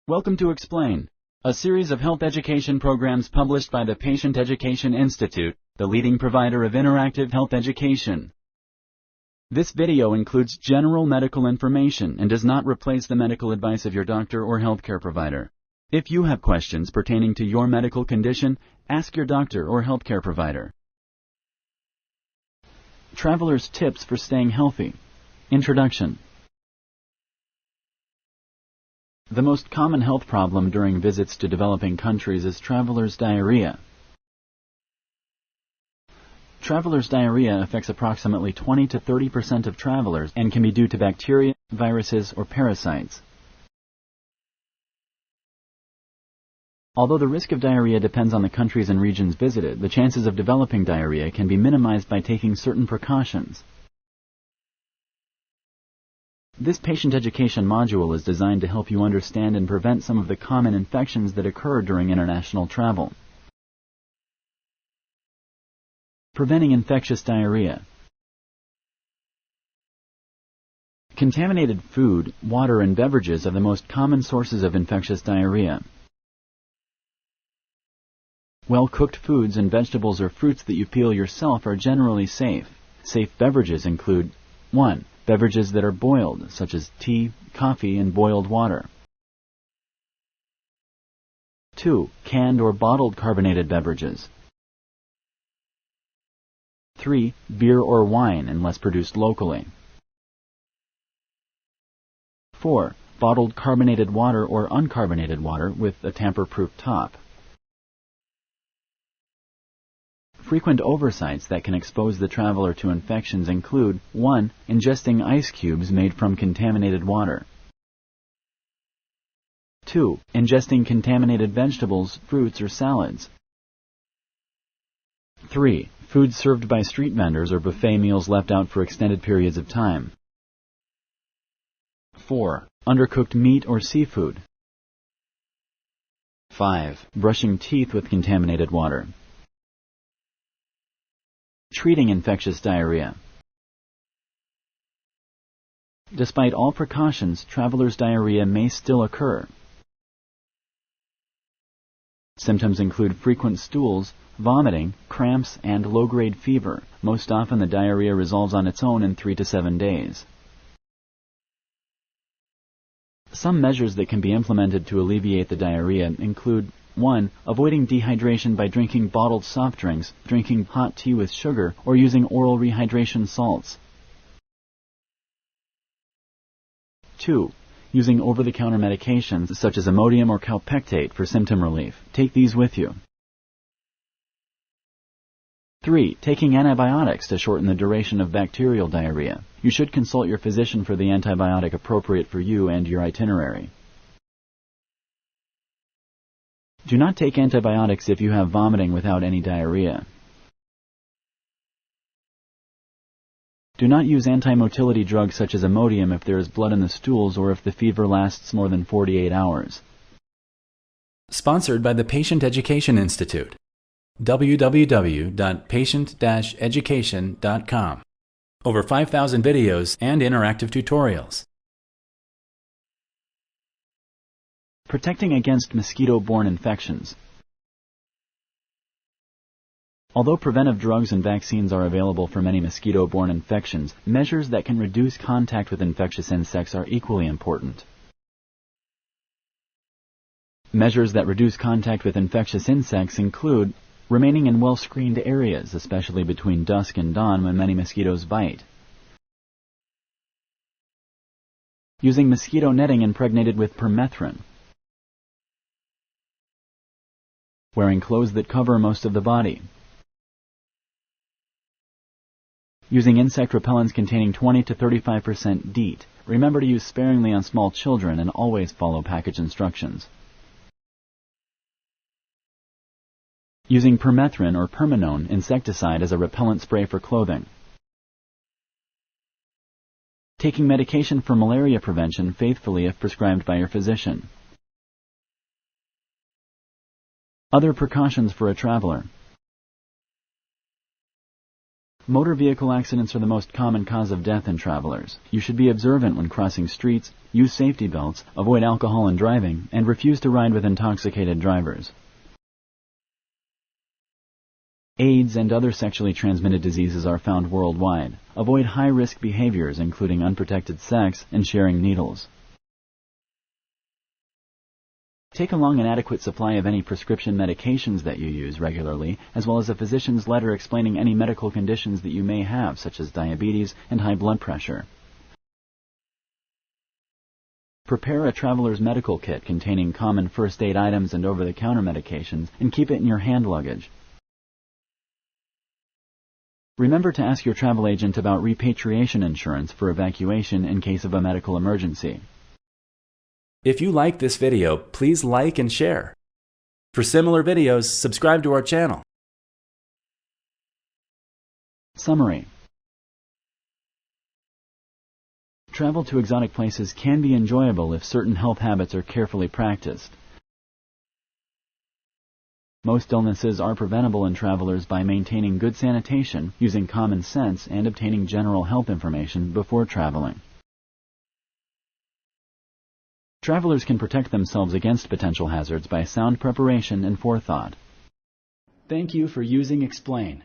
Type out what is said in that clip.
Welcome to Explain, a series of health education programs published by the Patient Education Institute, the leading provider of interactive health education. This video includes general medical information and does not replace the medical advice of your doctor or healthcare provider. If you have questions pertaining to your medical condition, ask your doctor or healthcare provider. Travelers' tips for staying healthy. Introduction. The most common health problem during visits to developing countries is travelers' diarrhea. Travelers' diarrhea affects approximately 20 to 30% of travelers and can be due to bacteria, viruses, or parasites. Although the risk of diarrhea depends on the countries and regions visited, the chances of developing diarrhea can be minimized by taking certain precautions. This patient education module is designed to help you understand and prevent some of the common infections that occur during international travel. Preventing infectious diarrhea. Contaminated food, water, and beverages are the most common sources of infectious diarrhea. Well-cooked foods and vegetables or fruits that you peel yourself are generally safe. Safe beverages include 1. Beverages that are boiled, such as tea, coffee, and boiled water. 2. Canned or bottled carbonated beverages. 3. Beer or wine, unless produced locally. 4. Bottled carbonated water or uncarbonated water with a tamper-proof top. Frequent oversights that can expose the traveler to infections include 1. Ingesting ice cubes made from contaminated water. 2. Ingesting contaminated vegetables, fruits, or salads. 3. Food served by street vendors or buffet meals left out for extended periods of time. 4. Undercooked meat or seafood. 5. Brushing teeth with contaminated water. Treating infectious diarrhea. Despite all precautions, travelers' diarrhea may still occur. Symptoms include frequent stools, vomiting, cramps, and low-grade fever. Most often the diarrhea resolves on its own in 3 to 7 days. Some measures that can be implemented to alleviate the diarrhea include 1. Avoiding dehydration by drinking bottled soft drinks, drinking hot tea with sugar, or using oral rehydration salts. 2. Using over-the-counter medications such as Imodium or calpectate for symptom relief. Take these with you. 3. Taking antibiotics to shorten the duration of bacterial diarrhea. You should consult your physician for the antibiotic appropriate for you and your itinerary. Do not take antibiotics if you have vomiting without any diarrhea. Do not use antimotility drugs such as Imodium if there is blood in the stools or if the fever lasts more than 48 hours. Sponsored by the Patient Education Institute. www.patient-education.com. Over 5,000 videos and interactive tutorials. Protecting against mosquito-borne infections. Although preventive drugs and vaccines are available for many mosquito-borne infections, measures that can reduce contact with infectious insects are equally important. Measures that reduce contact with infectious insects include remaining in well-screened areas, especially between dusk and dawn when many mosquitoes bite. Using mosquito netting impregnated with permethrin. Wearing clothes that cover most of the body. Using insect repellents containing 20 to 35% DEET. Remember to use sparingly on small children and always follow package instructions. Using permethrin or permanone insecticide as a repellent spray for clothing. Taking medication for malaria prevention faithfully if prescribed by your physician. Other precautions for a traveler. Motor vehicle accidents are the most common cause of death in travelers. You should be observant when crossing streets, use safety belts, avoid alcohol in driving, and refuse to ride with intoxicated drivers. AIDS and other sexually transmitted diseases are found worldwide. Avoid high-risk behaviors including unprotected sex and sharing needles. Take along an adequate supply of any prescription medications that you use regularly, as well as a physician's letter explaining any medical conditions that you may have, such as diabetes and high blood pressure. Prepare a traveler's medical kit containing common first aid items and over-the-counter medications, and keep it in your hand luggage. Remember to ask your travel agent about repatriation insurance for evacuation in case of a medical emergency. If you like this video, please like and share. For similar videos, subscribe to our channel. Summary. Travel to exotic places can be enjoyable if certain health habits are carefully practiced. Most illnesses are preventable in travelers by maintaining good sanitation, using common sense, and obtaining general health information before traveling. Travelers can protect themselves against potential hazards by sound preparation and forethought. Thank you for using Explain.